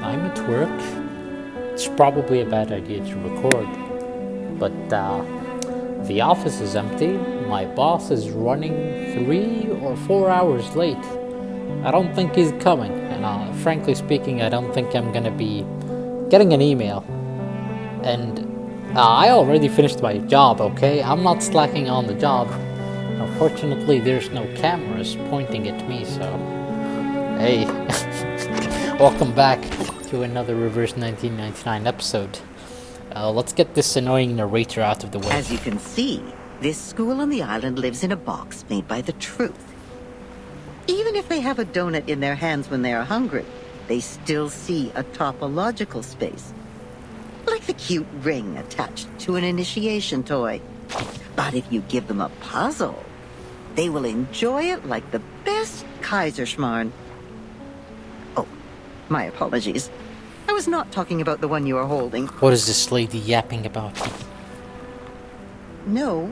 I'm at work. It's probably a bad idea to record, but the office is empty. My boss is running 3 or 4 hours late. I don't think he's coming, and frankly speaking, I don't think I'm gonna be getting an email. And I already finished my job, okay? I'm not slacking on the job. Unfortunately, there's no cameras pointing at me, so hey, welcome back to another Reverse 1999 episode. Let's get this annoying narrator out of the way. As you can see, this school on the island lives in a box made by the truth. Even if they have a donut in their hands when they are hungry, they still see a topological space. Like the cute ring attached to an initiation toy. But if you give them a puzzle, they will enjoy it like the best Kaiserschmarrn. Oh, my apologies. I was not talking about the one you are holding. What is this lady yapping about? No.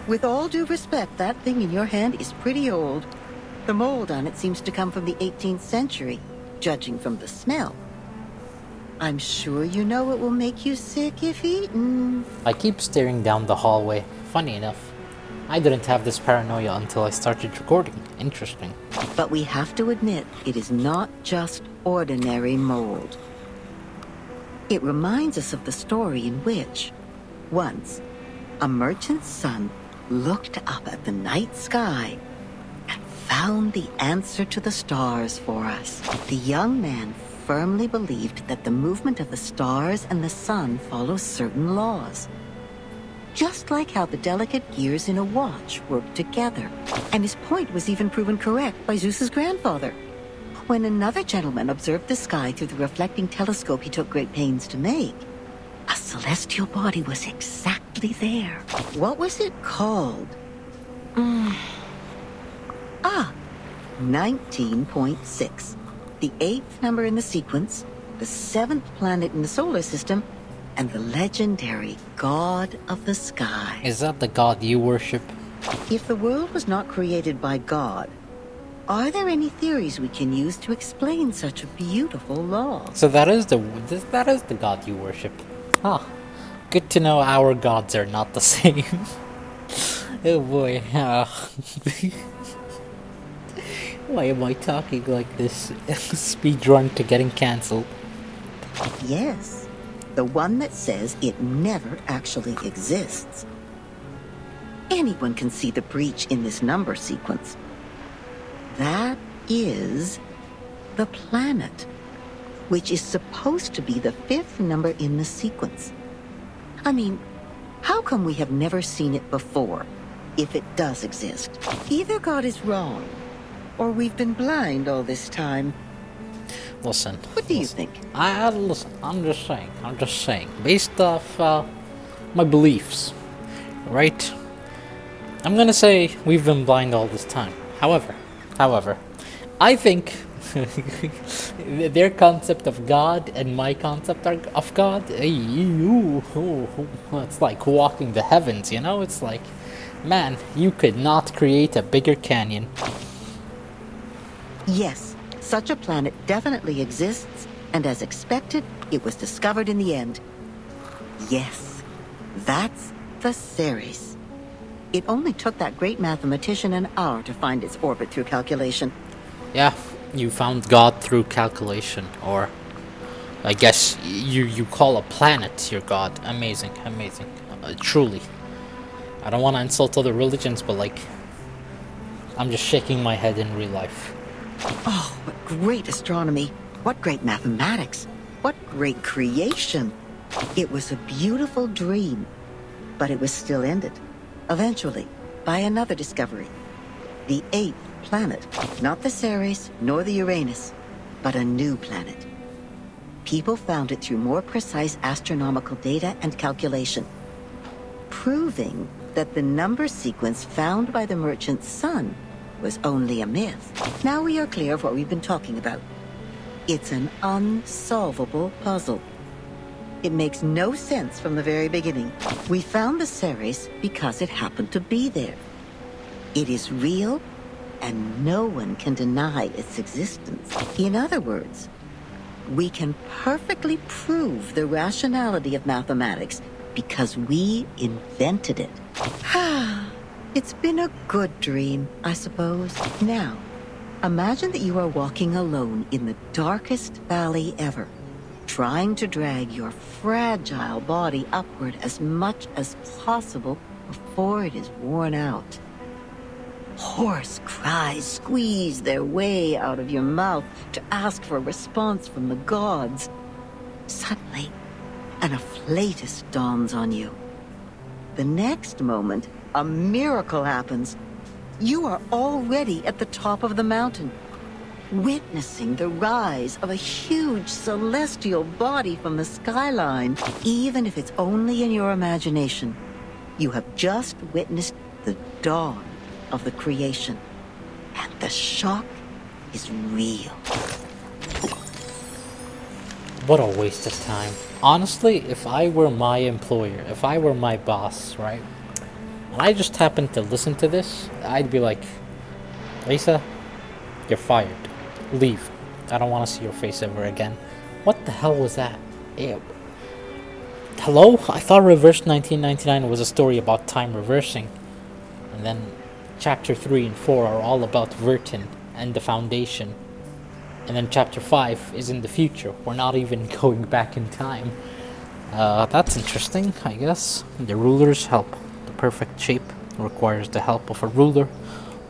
With all due respect, that thing in your hand is pretty old. The mold on it seems to come from the 18th century, judging from the smell. I'm sure you know it will make you sick if eaten. I keep staring down the hallway. Funny enough, I didn't have this paranoia until I started recording. Interesting. But we have to admit, it is not just ordinary mold. It reminds us of the story in which, once, a merchant's son looked up at the night sky and found the answer to the stars for us. The young man firmly believed that the movement of the stars and the sun follows certain laws. Just like how the delicate gears in a watch work together. And his point was even proven correct by Zeus's grandfather. When another gentleman observed the sky through the reflecting telescope he took great pains to make, a celestial body was exactly there. What was it called? 19.6. The 8th number in the sequence, the 7th planet in the solar system, and the legendary God of the Sky. Is that the god you worship? If the world was not created by God, are there any theories we can use to explain such a beautiful law? So that is the god you worship. Ah, good to know our gods are not the same. Oh boy. Why am I talking like this? Speedrun to getting cancelled. Yes, the one that says it never actually exists. Anyone can see the breach in this number sequence. That is the planet, which is supposed to be the 5th number in the sequence. I mean, how come we have never seen it before, if it does exist? Either God is wrong, or we've been blind all this time. Listen. What do you think? Listen, I'm just saying. Based off my beliefs, right? I'm gonna say we've been blind all this time. However, I think their concept of God and my concept of God, it's like walking the heavens, you know? It's like, man, you could not create a bigger canyon. Yes, such a planet definitely exists, and as expected, it was discovered in the end. Yes, that's the Ceres. It only took that great mathematician an hour to find its orbit through calculation. Yeah, you found God through calculation, or I guess you call a planet your God. Amazing. Truly. I don't want to insult other religions, but like, I'm just shaking my head in real life. Oh, what great astronomy. What great mathematics. What great creation. It was a beautiful dream, but it was still ended, eventually, by another discovery. The 8th planet. Not the Ceres, nor the Uranus, but a new planet. People found it through more precise astronomical data and calculation, proving that the number sequence found by the merchant's son was only a myth. Now we are clear of what we've been talking about. It's an unsolvable puzzle. It makes no sense from the very beginning. We found the Ceres because it happened to be there. It is real, and no one can deny its existence. In other words, We can perfectly prove the rationality of mathematics because we invented it. It's been a good dream, I suppose. Now, imagine that you are walking alone in the darkest valley ever, trying to drag your fragile body upward as much as possible before it is worn out. Hoarse cries squeeze their way out of your mouth to ask for a response from the gods. Suddenly, an afflatus dawns on you. The next moment, a miracle happens. You are already at the top of the mountain, witnessing the rise of a huge celestial body from the skyline. Even if it's only in your imagination, you have just witnessed the dawn of the creation, and the shock is real. What a waste of time. Honestly, if I were my employer, if I were my boss, right, and I just happened to listen to this, I'd be like, Lisa, you're fired. Leave. I don't want to see your face ever again. What the hell was that? Ew. Hello? I thought Reverse 1999 was a story about time reversing. And then Chapter 3 and 4 are all about Vertin and the Foundation. And then Chapter 5 is in the future. We're not even going back in time. That's interesting, I guess. The ruler's help. The perfect shape requires the help of a ruler,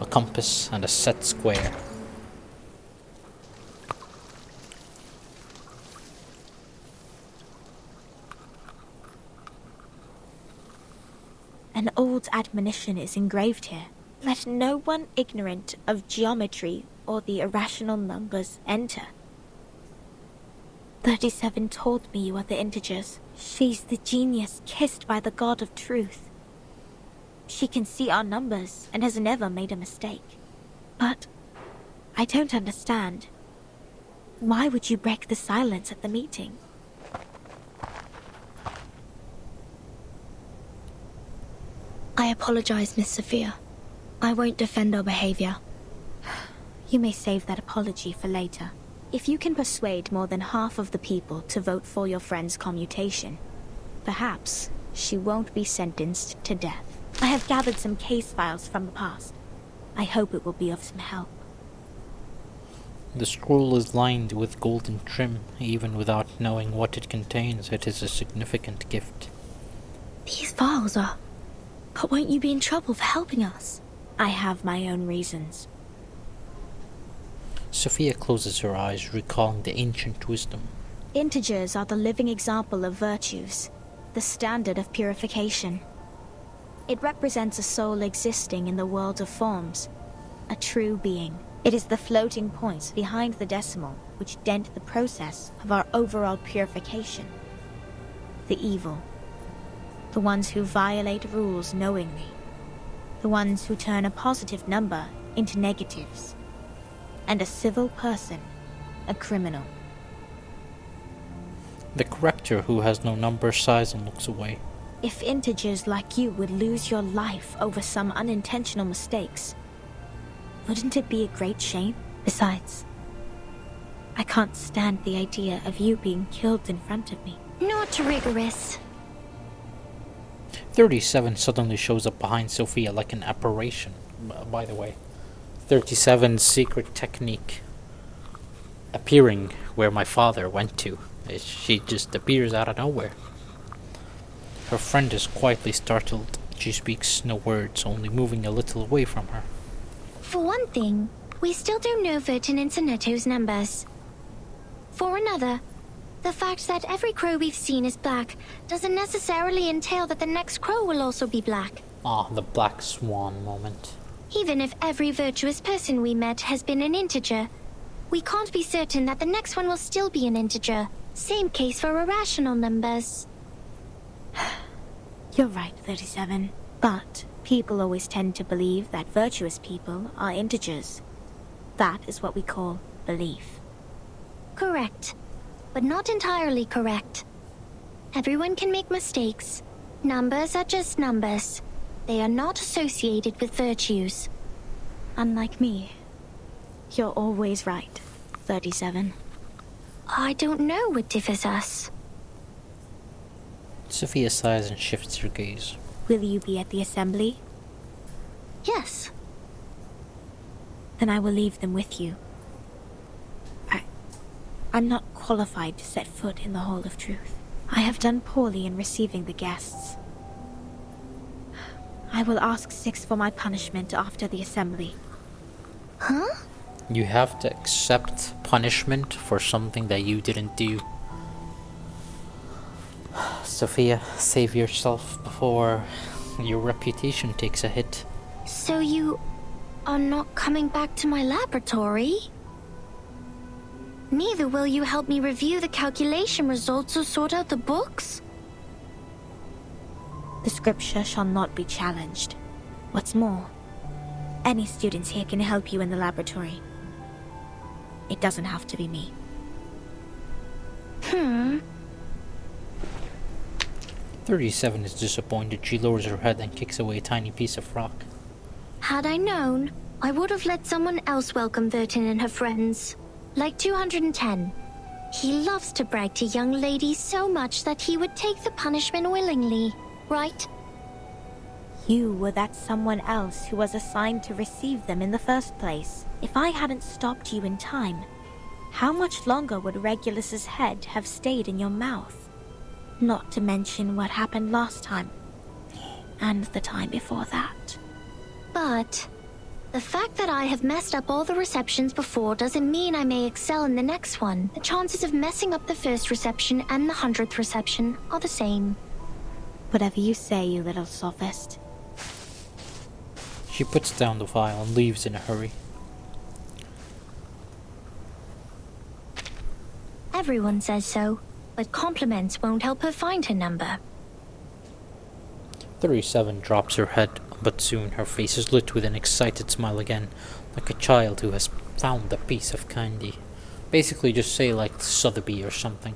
a compass, and a set square. An old admonition is engraved here. Let no one ignorant of geometry or the irrational numbers enter. 37 told me you are the integers. She's the genius kissed by the god of truth. She can see our numbers and has never made a mistake. But I don't understand. Why would you break the silence at the meeting? I apologize, Miss Sophia. I won't defend our behavior. You may save that apology for later. If you can persuade more than half of the people to vote for your friend's commutation, perhaps she won't be sentenced to death. I have gathered some case files from the past. I hope it will be of some help. The scroll is lined with golden trim. Even without knowing what it contains, it is a significant gift. These files are... But won't you be in trouble for helping us? I have my own reasons. Sophia closes her eyes, recalling the ancient wisdom. Integers are the living example of virtues, the standard of purification. It represents a soul existing in the world of forms, a true being. It is the floating points behind the decimal which dent the process of our overall purification. The evil. The ones who violate rules knowingly. The ones who turn a positive number into negatives. And a civil person, a criminal. The corrector who has no number sighs and looks away. If integers like you would lose your life over some unintentional mistakes, wouldn't it be a great shame? Besides, I can't stand the idea of you being killed in front of me. Not rigorous. 37 suddenly shows up behind Sophia like an apparition. By the way, 37's secret technique appearing where my father went to. She just appears out of nowhere. Her friend is quietly startled. She speaks no words, only moving a little away from her. For one thing, we still don't know Vertin and Sonetto's numbers. For another, the fact that every crow we've seen is black doesn't necessarily entail that the next crow will also be black. Ah, the black swan moment. Even if every virtuous person we met has been an integer, we can't be certain that the next one will still be an integer. Same case for irrational numbers. You're right, 37. But people always tend to believe that virtuous people are integers. That is what we call belief. Correct. But not entirely correct. Everyone can make mistakes. Numbers are just numbers. They are not associated with virtues. Unlike me, you're always right, 37. I don't know what differs us. Sophia sighs and shifts her gaze. Will you be at the assembly? Yes. Then I will leave them with you. I'm not qualified to set foot in the Hall of Truth. I have done poorly in receiving the guests. I will ask Six for my punishment after the assembly. Huh? You have to accept punishment for something that you didn't do. Sophia, save yourself before your reputation takes a hit. So you are not coming back to my laboratory? Neither will you help me review the calculation results or sort out the books? The scripture shall not be challenged. What's more, any students here can help you in the laboratory. It doesn't have to be me. 37 is disappointed. She lowers her head and kicks away a tiny piece of rock. Had I known, I would have let someone else welcome Vertin and her friends. Like 210. He loves to brag to young ladies so much that he would take the punishment willingly, right? You were that someone else who was assigned to receive them in the first place. If I hadn't stopped you in time, how much longer would Regulus's head have stayed in your mouth? Not to mention what happened last time, and the time before that. But the fact that I have messed up all the receptions before doesn't mean I may excel in the next one. The chances of messing up the first reception and the 100th reception are the same. Whatever you say, you little sophist. She puts down the vial and leaves in a hurry. Everyone says so, but compliments won't help her find her number. 37 drops her head, but soon her face is lit with an excited smile again, like a child who has found a piece of candy. Basically just say like Sotheby or something.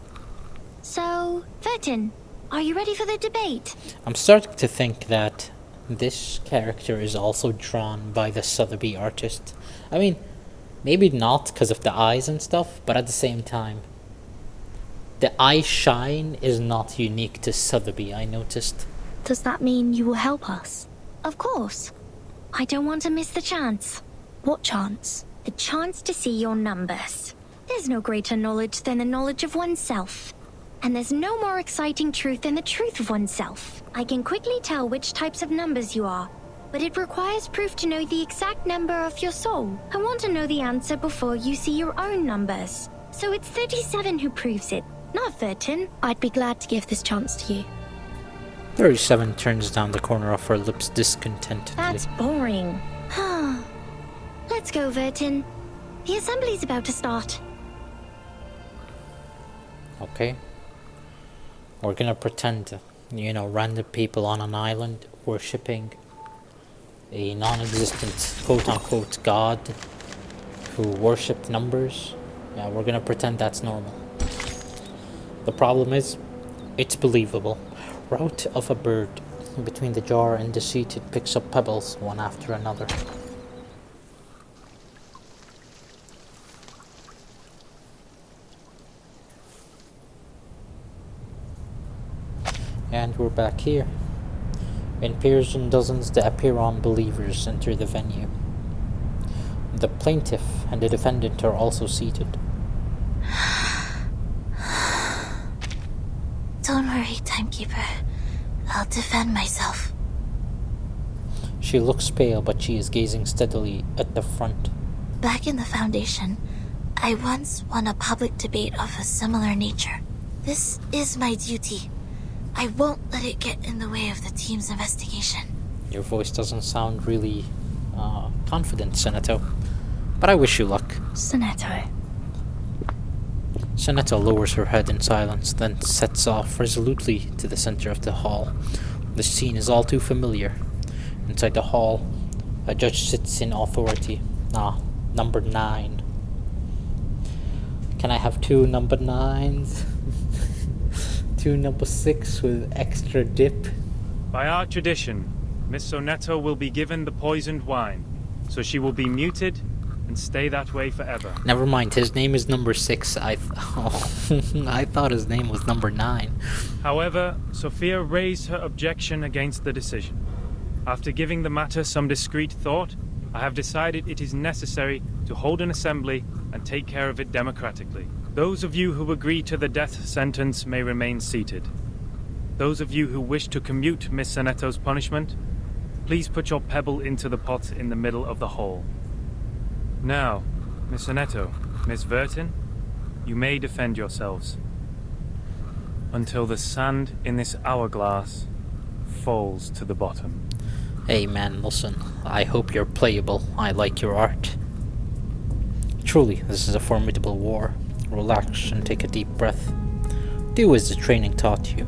So, Vertin, are you ready for the debate? I'm starting to think that this character is also drawn by the Sotheby artist. I mean, maybe not because of the eyes and stuff, but at the same time, the eye shine is not unique to Sotheby, I noticed. Does that mean you will help us? Of course. I don't want to miss the chance. What chance? The chance to see your numbers. There's no greater knowledge than the knowledge of oneself. And there's no more exciting truth than the truth of oneself. I can quickly tell which types of numbers you are, but it requires proof to know the exact number of your soul. I want to know the answer before you see your own numbers. So it's 37 who proves it, not Vertin. I'd be glad to give this chance to you. 37 turns down the corner of her lips discontentedly. That's boring. Let's go, Vertin. The assembly's about to start. Okay. We're gonna pretend, random people on an island worshipping a non-existent quote-unquote god who worshipped numbers. Yeah, we're gonna pretend that's normal. The problem is, it's believable. Route of a bird. Between the jar and the seat, it picks up pebbles one after another. And we're back here. In pairs and dozens, the Apiron believers enter the venue. The plaintiff and the defendant are also seated. Don't worry, timekeeper. I'll defend myself. She looks pale, but she is gazing steadily at the front. Back in the Foundation, I once won a public debate of a similar nature. This is my duty. I won't let it get in the way of the team's investigation. Your voice doesn't sound really confident, Senator. But I wish you luck. Senator. Senator lowers her head in silence, then sets off resolutely to the center of the hall. The scene is all too familiar. Inside the hall, a judge sits in authority. Number 9. Can I have 2 number 9s? 2 number 6 with extra dip? By our tradition, Miss Sonetto will be given the poisoned wine, so she will be muted and stay that way forever. Never mind, his name is number 6. I thought his name was number 9. However, Sophia raised her objection against the decision. After giving the matter some discreet thought, I have decided it is necessary to hold an assembly and take care of it democratically. Those of you who agree to the death sentence may remain seated. Those of you who wish to commute Miss Sonetto's punishment, please put your pebble into the pot in the middle of the hall. Now, Miss Sonetto, Miss Vertin, you may defend yourselves. Until the sand in this hourglass falls to the bottom. Hey man, listen, I hope you're playable. I like your art. Truly, this is a formidable war. Relax and take a deep breath. Do as the training taught you.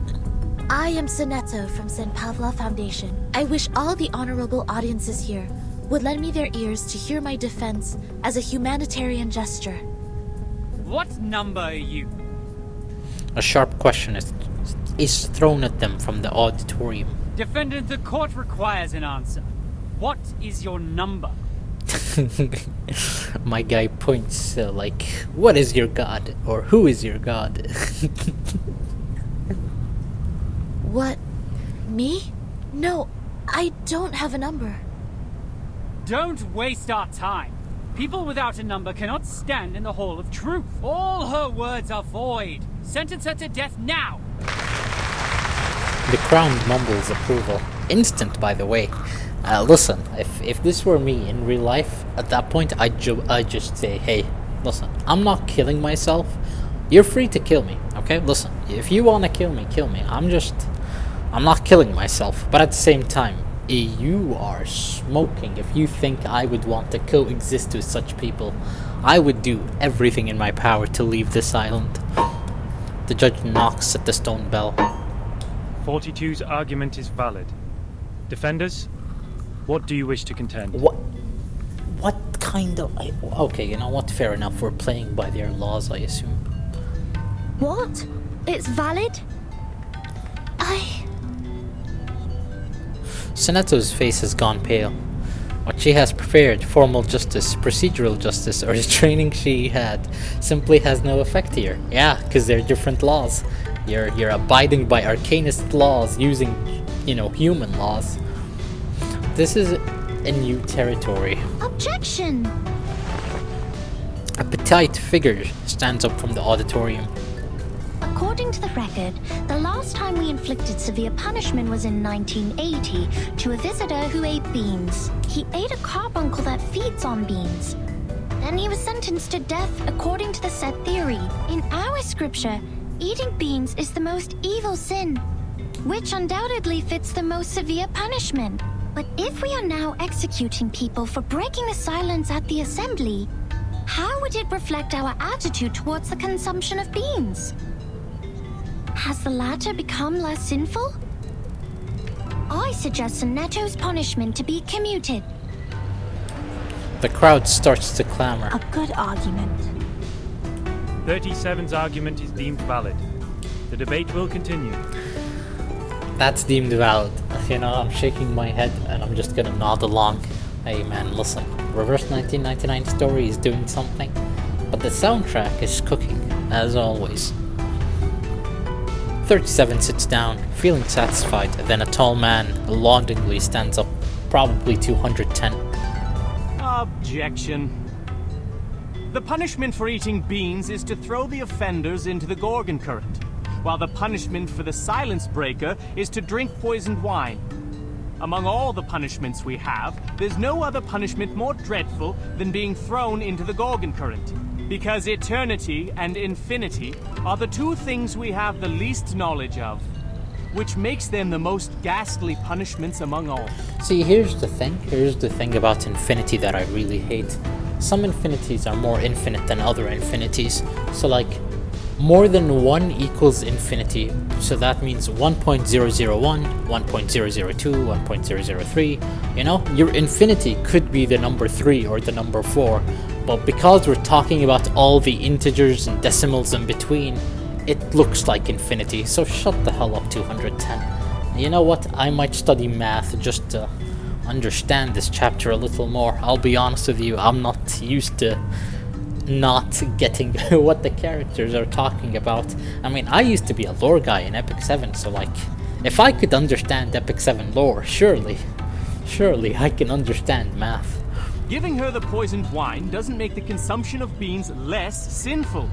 I am Sonetto from St. Pavlov Foundation. I wish all the honorable audiences here would lend me their ears to hear my defense as a humanitarian gesture. What number are you? A sharp question is thrown at them from the auditorium. Defendant, the court requires an answer. What is your number? My guy points like, what is your god? Or who is your god? What? Me? No, I don't have a number. Don't waste our time. People without a number cannot stand in the Hall of Truth. All her words are void. Sentence her to death now. The crown mumbles approval. Instant, by the way. Listen, if this were me in real life, at that point I'd just say, hey, listen, I'm not killing myself. You're free to kill me, okay? Listen, if you want to kill me, kill me. I'm not killing myself. But at the same time, you are smoking. If you think I would want to coexist with such people, I would do everything in my power to leave this island. The judge knocks at the stone bell. 42's argument is valid. Defenders, what do you wish to contend? What kind of... Okay, you know what? Fair enough. We're playing by their laws, I assume. What? It's valid? Sonetto's face has gone pale. What she has prepared, formal justice, procedural justice, or the training she had, simply has no effect here. Yeah, because they're different laws. You're abiding by arcanist laws using, human laws. This is a new territory. Objection! A petite figure stands up from the auditorium. According to the record, the last time we inflicted severe punishment was in 1980 to a visitor who ate beans. He ate a carbuncle that feeds on beans. Then he was sentenced to death according to the set theory. In our scripture, eating beans is the most evil sin, which undoubtedly fits the most severe punishment. But if we are now executing people for breaking the silence at the assembly, how would it reflect our attitude towards the consumption of beans? Has the latter become less sinful? I suggest Sonetto's punishment to be commuted. The crowd starts to clamor. A good argument. 37's argument is deemed valid. The debate will continue. That's deemed valid. I'm shaking my head and I'm just gonna nod along. Hey man, listen. Reverse 1999 Story is doing something, but the soundtrack is cooking, as always. 37 sits down, feeling satisfied, then a tall man laudingly stands up, probably 210. Objection. The punishment for eating beans is to throw the offenders into the Gorgon current, while the punishment for the silence breaker is to drink poisoned wine. Among all the punishments we have, there's no other punishment more dreadful than being thrown into the Gorgon current. Because eternity and infinity are the two things we have the least knowledge of, which makes them the most ghastly punishments among all. See, here's the thing about infinity that I really hate. Some infinities are more infinite than other infinities. So more than 1 equals infinity. So that means 1.001, 1.002, 1.003. Your infinity could be the number 3 or the number 4. But because we're talking about all the integers and decimals in between, it looks like infinity. So shut the hell up, 210. You know what? I might study math just to understand this chapter a little more. I'll be honest with you, I'm not used to not getting what the characters are talking about. I mean, I used to be a lore guy in Epic 7, so like, if I could understand Epic 7 lore, surely I can understand math. Giving her the poisoned wine doesn't make the consumption of beans less sinful.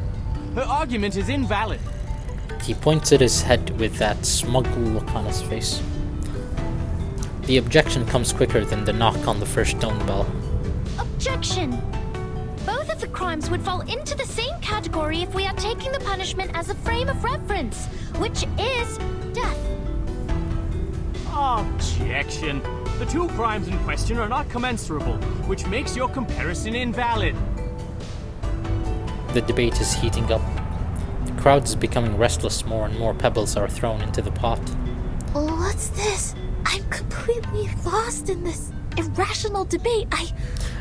Her argument is invalid. He points at his head with that smug look on his face. The objection comes quicker than the knock on the first stone bell. Objection! Both of the crimes would fall into the same category if we are taking the punishment as a frame of reference, which is death. Objection! The two crimes in question are not commensurable, which makes your comparison invalid. The debate is heating up. The crowd is becoming restless. More and more pebbles are thrown into the pot. What's this? I'm completely lost in this irrational debate.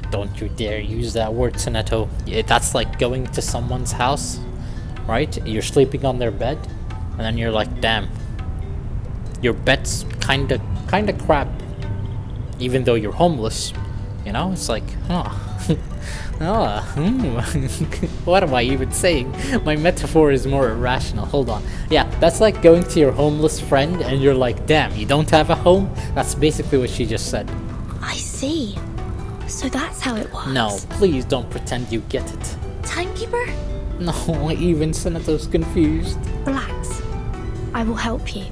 Don't you dare use that word, Seneto. That's like going to someone's house, right? You're sleeping on their bed, and then you're like, damn, your bed's kinda crap. Even though you're homeless, you know? It's like, what am I even saying? My metaphor is more irrational. Hold on. Yeah, that's like going to your homeless friend and you're like, damn, you don't have a home? That's basically what she just said. I see. So that's how it was. No, please don't pretend you get it. Timekeeper? No, even Seneto's confused. Relax. I will help you.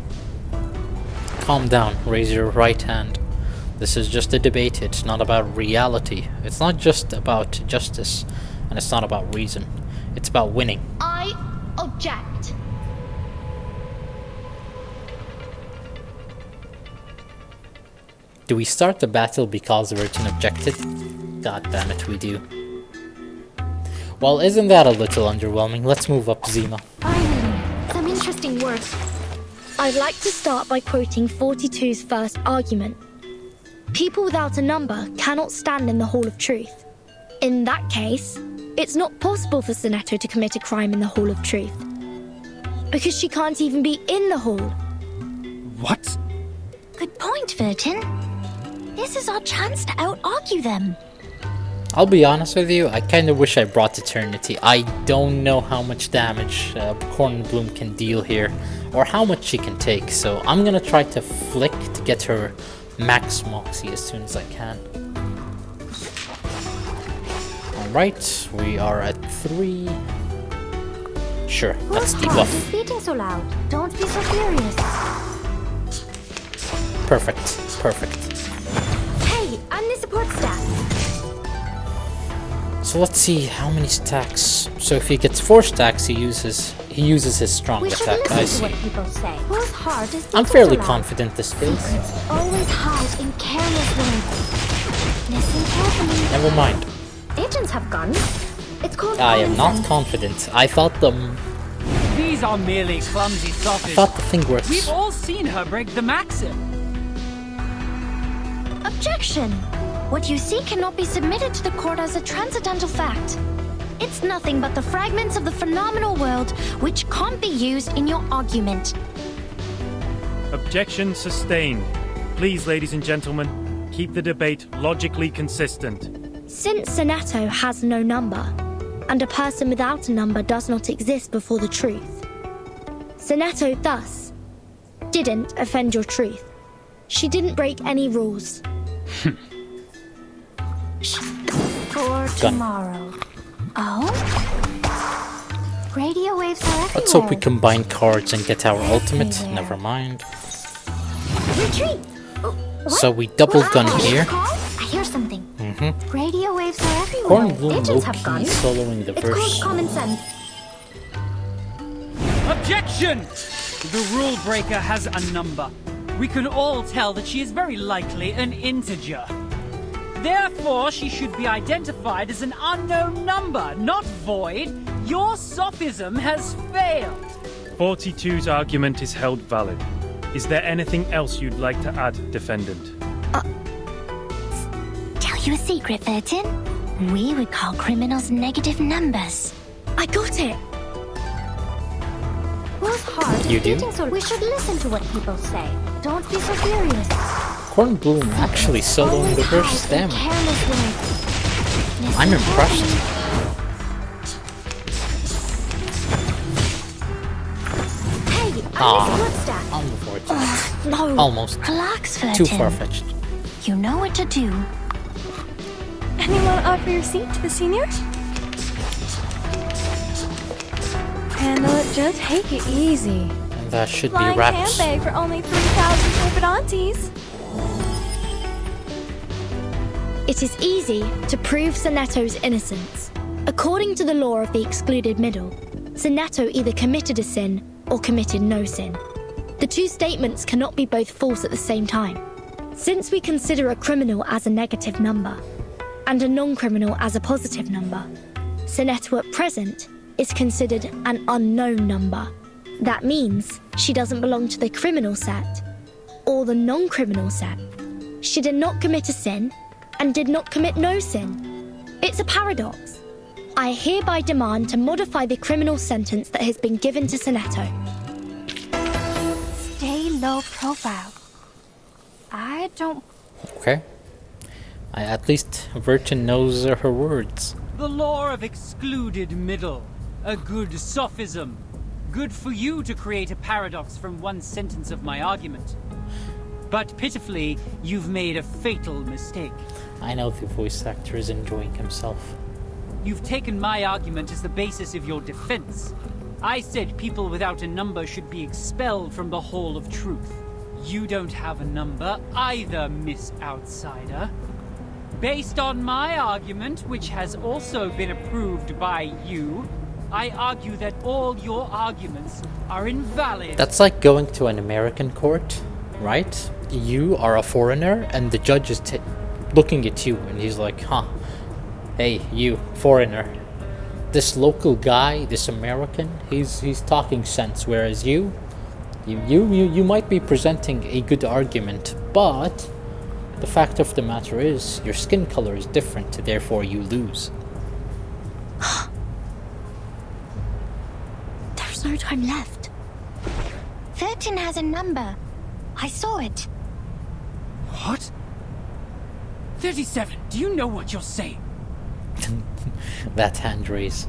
Calm down, raise your right hand. This is just a debate, it's not about reality. It's not just about justice, and it's not about reason. It's about winning. I object. Do we start the battle because Vertin objected? God damn it, we do. Well, isn't that a little underwhelming? Let's move up, Zima. Finally, some interesting words. I'd like to start by quoting 42's first argument. People without a number cannot stand in the Hall of Truth. In that case, it's not possible for Seneto to commit a crime in the Hall of Truth. Because she can't even be in the hall. What? Good point, Vertin. This is our chance to out-argue them. I'll be honest with you, I kinda wish I brought Eternity. I don't know how much damage Cornbloom can deal here, or how much she can take, so I'm gonna try to flick to get her max Moxie as soon as I can. Alright, we are at 3. Sure, let's debuff. Who's beating so loud? Don't be so furious. Perfect. Hey, I'm the support staff. So let's see how many stacks. So if he gets 4 stacks, he uses his strong We should attack. I listen to see. what people say. Whose heart is I'm beating fairly so loud? confident this goes. Secrets always hide in careless words. Listen carefully. Never mind. Agents have guns. It's called I am common not sense. confident. I thought the These are merely clumsy sophists. thing works. We've all seen her break the maxim. Objection! What you see cannot be submitted to the court as a transcendental fact. It's nothing but the fragments of the phenomenal world which can't be used in your argument. Objection sustained. Please, ladies and gentlemen, keep the debate logically consistent. Since Seneto has no number, and a person without a number does not exist before the truth, Seneto thus didn't offend your truth. She didn't break any rules. For tomorrow. Oh? Radio waves are everywhere. Let's hope we combine cards and get our ultimate. Never mind. Retreat! So we double gun here. I hear something. Radio waves are everywhere. Cornbloom Agents have low-key guns. soloing the It's called verse. common sense. Objection! The rule breaker has a number. We can all tell that she is very likely an integer. Therefore, she should be identified as an unknown number, not void. Your sophism has failed. 42's argument is held valid. Is there anything else you'd like to add, defendant? Tell you a secret, Vertin? We would call criminals negative numbers. I got it! Whose heart You is do? beating so... We should listen to what people say. Don't be so furious. Kornblum actually soloing the first stem. I'm impressed. Hey, Unfortunate. No. Almost. Relax, Furtin. Too far-fetched. You know what to do. Anyone offer your seat to the seniors? Handle it, just take it easy. And that should be Flying wraps. handbag for only 3,000 corporantes. It is easy to prove Sonetto's innocence. According to the law of the excluded middle, Sonetto either committed a sin or committed no sin. The two statements cannot be both false at the same time. Since we consider a criminal as a negative number, and a non-criminal as a positive number, Sonetto at present is considered an unknown number. That means she doesn't belong to the criminal set, or the non-criminal set. She did not commit a sin, and did not commit no sin. It's a paradox. I hereby demand to modify the criminal sentence that has been given to Sonetto. Stay low profile. I don't... Okay. At least Virgin knows her words. The law of excluded middle. A good sophism. Good for you to create a paradox from one sentence of my argument. But pitifully, you've made a fatal mistake. I know the voice actor is enjoying himself. You've taken my argument as the basis of your defense. I said people without a number should be expelled from the Hall of Truth. You don't have a number either, Miss Outsider. Based on my argument, which has also been approved by you, I argue that all your arguments are invalid. That's like going to an American court, right? You are a foreigner, and the judge is looking at you, and he's like, hey, you, foreigner. This local guy, this American, he's talking sense, whereas you might be presenting a good argument, but the fact of the matter is, your skin color is different, therefore you lose. There's no time left. 13 has a number. I saw it. What? 37, do you know what you're saying? That hand raise.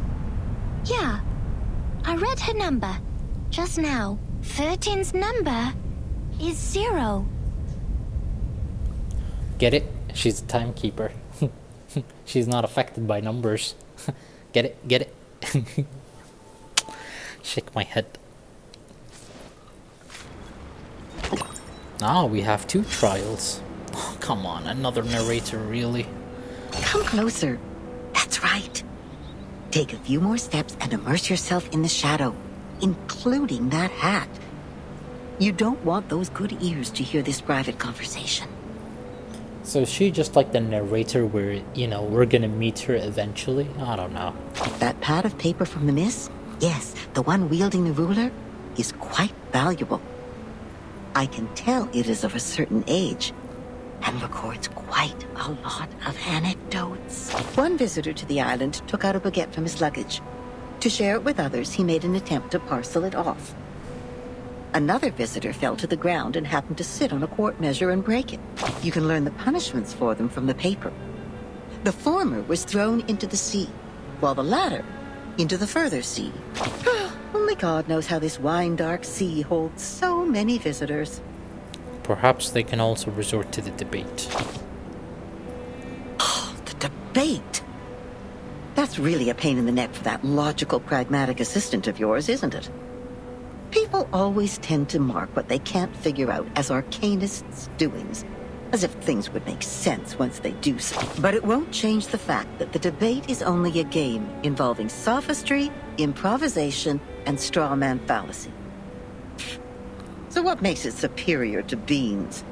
Yeah. I read her number. Just now. 13's number is 0. Get it? She's a timekeeper. She's not affected by numbers. Get it? Get it? Shake my head. Ah, we have 2 trials. Oh, come on, another narrator, really? Come closer. That's right. Take a few more steps and immerse yourself in the shadow, including that hat. You don't want those good ears to hear this private conversation. So is she just like the narrator where, we're gonna meet her eventually? I don't know. That pad of paper from the miss? Yes, the one wielding the ruler is quite valuable. I can tell it is of a certain age and records quite a lot of anecdotes. One visitor to the island took out a baguette from his luggage. To share it with others, he made an attempt to parcel it off. Another visitor fell to the ground and happened to sit on a quart measure and break it. You can learn the punishments for them from the paper. The former was thrown into the sea, while the latter into the further sea. Only God knows how this wine-dark sea holds so many visitors. Perhaps they can also resort to the debate. The debate? That's really a pain in the neck for that logical, pragmatic assistant of yours, isn't it? People always tend to mark what they can't figure out as arcanists' doings, as if things would make sense once they do so. But it won't change the fact that the debate is only a game involving sophistry, improvisation, and straw man fallacy. So what makes it superior to beans,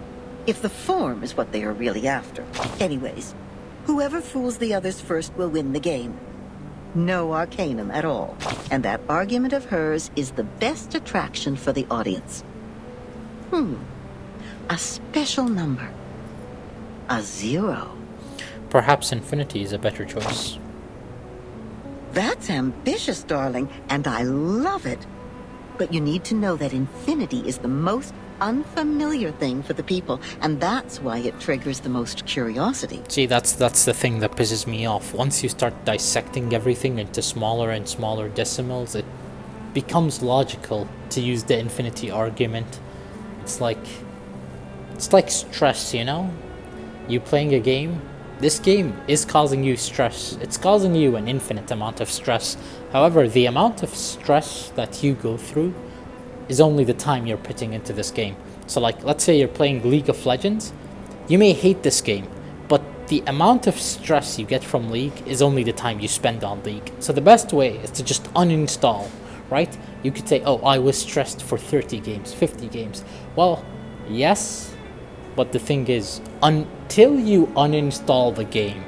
if the form is what they are really after? Anyways, whoever fools the others first will win the game. No arcanum at all. And that argument of hers is the best attraction for the audience. A special number. A 0. Perhaps infinity is a better choice. That's ambitious, darling, and I love it. But you need to know that infinity is the most unfamiliar thing for the people, and that's why it triggers the most curiosity. See, that's the thing that pisses me off. Once you start dissecting everything into smaller and smaller decimals, it becomes logical to use the infinity argument. It's like stress, you know? You playing a game, this game is causing you stress. It's causing you an infinite amount of stress. However, the amount of stress that you go through is only the time you're putting into this game. So like, let's say you're playing League of Legends. You may hate this game, but the amount of stress you get from League is only the time you spend on League. So the best way is to just uninstall, right? You could say, oh, I was stressed for 30 games, 50 games. Well, yes, but the thing is, until you uninstall the game,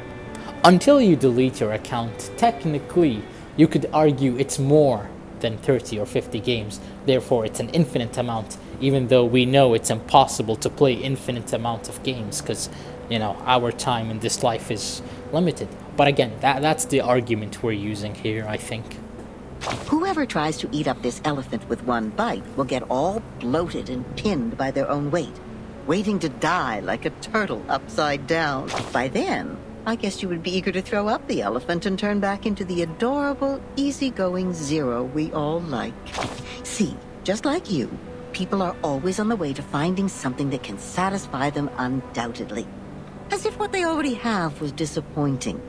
until you delete your account, technically, you could argue it's more than 30 or 50 games. Therefore, it's an infinite amount, even though we know it's impossible to play infinite amount of games because, you know, our time in this life is limited. But again, that's the argument we're using here, I think. Whoever tries to eat up this elephant with one bite will get all bloated and pinned by their own weight, waiting to die like a turtle upside down. By then, I guess you would be eager to throw up the elephant and turn back into the adorable, easygoing Zero we all like. See, just like you, people are always on the way to finding something that can satisfy them undoubtedly. As if what they already have was disappointing.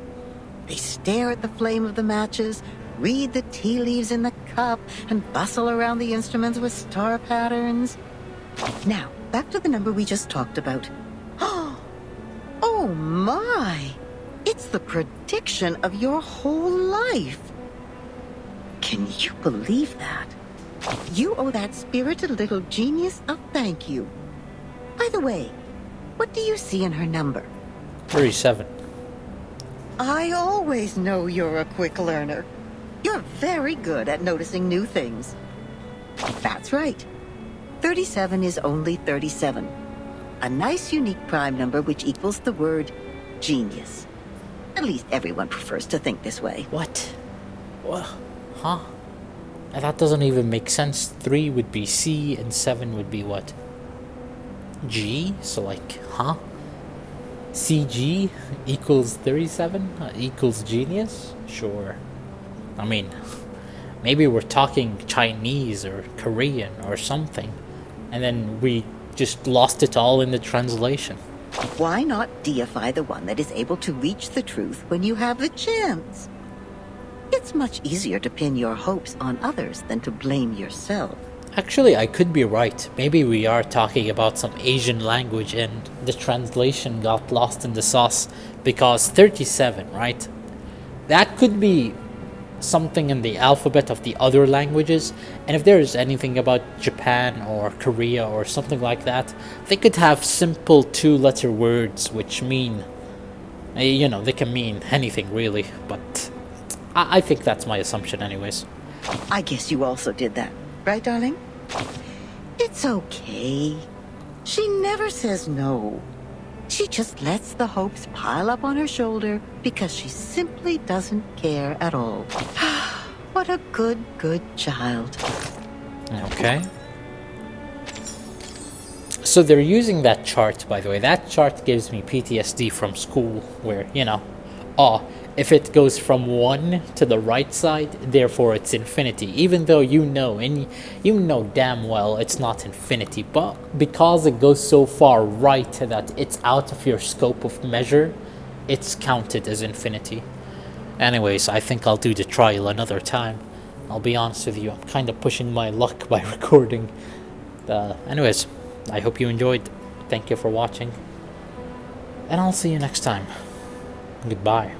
They stare at the flame of the matches, read the tea leaves in the cup, and bustle around the instruments with star patterns. Now, back to the number we just talked about. Oh my! It's the prediction of your whole life. Can you believe that? You owe that spirited little genius a thank you. By the way, what do you see in her number? 37. I always know you're a quick learner. You're very good at noticing new things. That's right. 37 is only 37. A nice unique prime number which equals the word genius. At least everyone prefers to think this way. What? Huh? That doesn't even make sense. 3 would be C and 7 would be what? G? So like, huh? CG equals 37? Equals genius? Sure. I mean, maybe we're talking Chinese or Korean or something, and then we just lost it all in the translation. Why not deify the one that is able to reach the truth when you have the chance? It's much easier to pin your hopes on others than to blame yourself. Actually, I could be right. Maybe we are talking about some Asian language and the translation got lost in the sauce, because 37, right? That could be something in the alphabet of the other languages, and if there is anything about Japan or Korea or something like that, they could have simple 2-letter words which mean, you know, they can mean anything really, but I think that's my assumption anyways. I guess you also did that, right, darling? It's okay. She never says no. She just lets the hopes pile up on her shoulder because she simply doesn't care at all. What a good child. Okay. So they're using that chart, by the way. That chart gives me PTSD from school, where, you know, if it goes from 1 to the right side, therefore it's infinity. Even though you know, and you know damn well it's not infinity, but because it goes so far right that it's out of your scope of measure, it's counted as infinity. Anyways, I think I'll do the trial another time. I'll be honest with you, I'm kind of pushing my luck by recording. Anyways, I hope you enjoyed. Thank you for watching. And I'll see you next time. Goodbye.